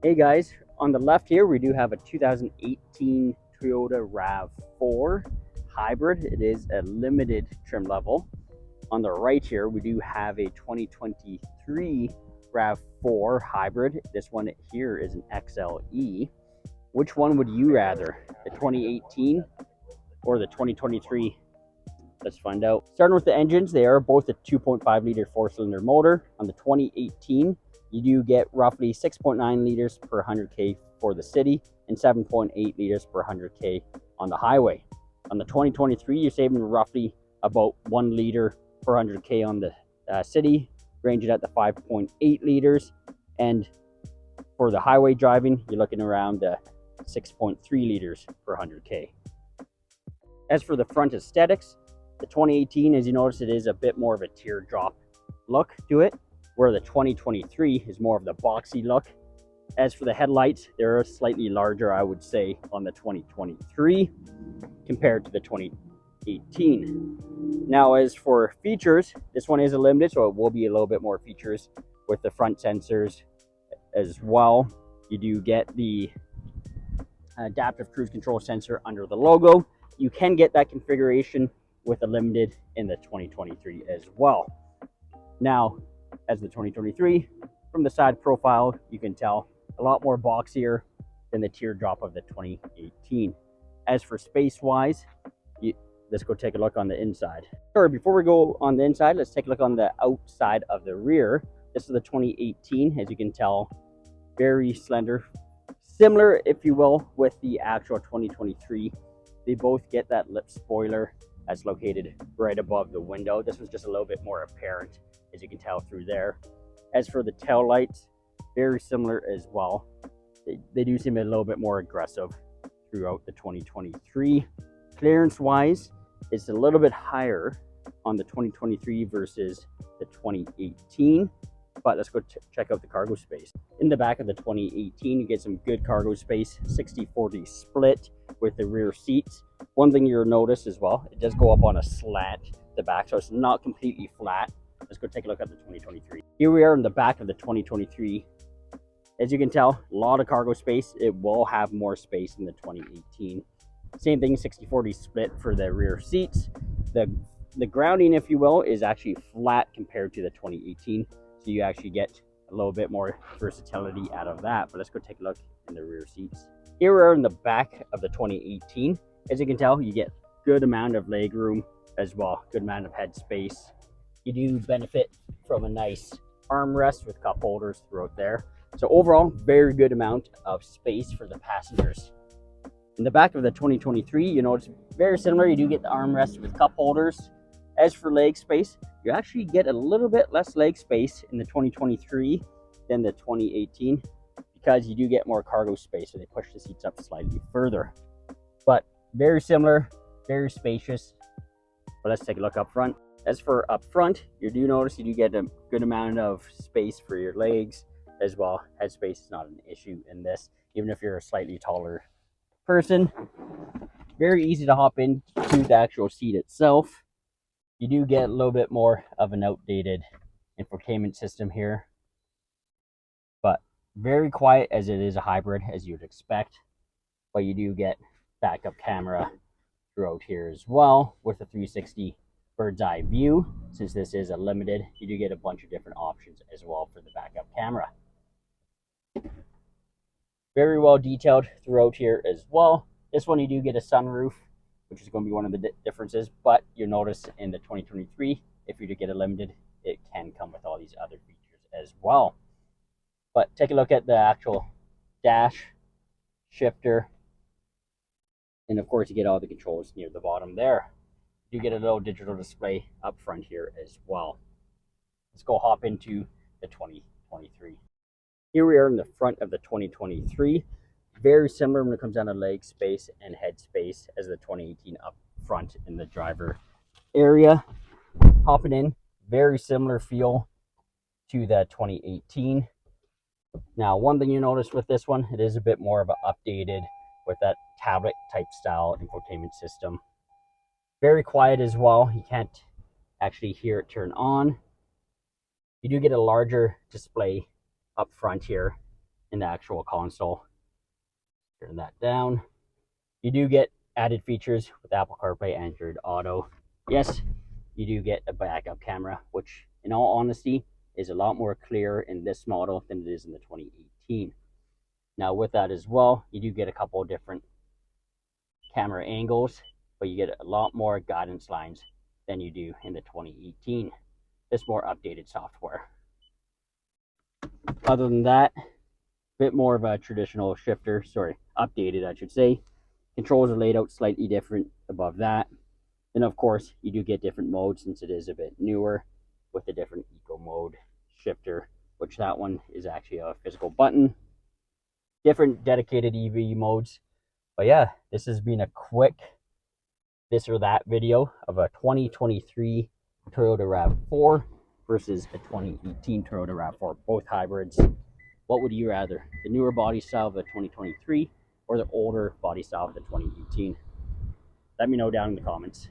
Hey guys, on the left here we do have a 2018 Toyota RAV4 hybrid. It is a limited trim level. On the right here we do have a 2023 RAV4 hybrid. This one here is an XLE. Which one would you rather, the 2018 or the 2023? Let's find out. Starting with the engines, they are both a 2.5 liter 4-cylinder motor. On the 2018, you do get roughly 6.9 liters per 100K for the city and 7.8 liters per 100K on the highway. On the 2023, you're saving roughly about 1 liter per 100K on the city, ranging at the 5.8 liters. And for the highway driving, you're looking around 6.3 liters per 100K. As for the front aesthetics, the 2018, as you notice, it is a bit more of a teardrop look to it, where the 2023 is more of the boxy look. As for the headlights, they're slightly larger, I would say, on the 2023 compared to the 2018. Now, as for features, this one is a limited, so it will be a little bit more features with the front sensors as well. You do get the adaptive cruise control sensor under the logo. You can get that configuration with a limited in the 2023 as well. Now, as the 2023, from the side profile, you can tell a lot more boxier than the teardrop of the 2018. As for space-wise, let's go take a look on the inside. Sure, before we go on the inside, let's take a look on the outside of the rear. This is the 2018, as you can tell, very slender. Similar, if you will, with the actual 2023. They both get that lip spoiler that's located right above the window. This one's just a little bit more apparent, as you can tell through there. As for the tail lights, very similar as well. They do seem a little bit more aggressive throughout the 2023. Clearance wise, it's a little bit higher on the 2023 versus the 2018. But let's go check out the cargo space. In the back of the 2018, you get some good cargo space, 60-40 split with the rear seats. One thing you'll notice as well, it does go up on a slant, the back, so it's not completely flat. Let's go take a look at the 2023. Here we are in the back of the 2023. As you can tell, a lot of cargo space. It will have more space in the 2018. Same thing, 60-40 split for the rear seats. The grounding, if you will, is actually flat compared to the 2018. So you actually get a little bit more versatility out of that. But let's go take a look in the rear seats. Here we are in the back of the 2018. As you can tell, you get good amount of leg room as well, good amount of head space. You do benefit from a nice armrest with cup holders throughout there. So overall, very good amount of space for the passengers. In the back of the 2023, you know, it's very similar. You do get the armrest with cup holders. As for leg space, you actually get a little bit less leg space in the 2023 than the 2018 because you do get more cargo space, so they push the seats up slightly further. But very similar, very spacious. But let's take a look up front. As for up front, you do notice you do get a good amount of space for your legs as well. Head space is not an issue in this, even if you're a slightly taller person. Very easy to hop into the actual seat itself. You do get a little bit more of an outdated infotainment system here, but very quiet as it is a hybrid, as you'd expect. But you do get backup camera throughout here as well with a 360 bird's eye view. Since this is a limited, you do get a bunch of different options as well for the backup camera. Very well detailed throughout here as well. This one you do get a sunroof, which is going to be one of the differences, but you'll notice in the 2023, if you do get a limited, it can come with all these other features as well. But take a look at the actual dash, shifter, and of course you get all the controls near the bottom there. You get a little digital display up front here as well. Let's go hop into the 2023. Here we are in the front of the 2023. Very similar when it comes down to leg space and head space as the 2018 up front in the driver area. Hopping in, very similar feel to the 2018. Now, one thing you notice with this one, it is a bit more of an updated with that tablet type style infotainment system. Very quiet as well. You can't actually hear it turn on. You do get a larger display up front here in the actual console. Turn that down. You do get added features with Apple CarPlay, Android Auto. Yes, you do get a backup camera, which in all honesty is a lot more clear in this model than it is in the 2018. Now with that as well, you do get a couple of different camera angles, but you get a lot more guidance lines than you do in the 2018. This more updated software. Other than that, a bit more of a traditional shifter, updated I should say. Controls are laid out slightly different above that. Then of course you do get different modes since it is a bit newer with the different eco mode shifter, which that one is actually a physical button. Different dedicated EV modes. But yeah, this has been a quick this or that video of a 2023 Toyota RAV4 versus a 2018 Toyota RAV4, both hybrids. What would you rather? The newer body style of the 2023 or the older body style of the 2018? Let me know down in the comments.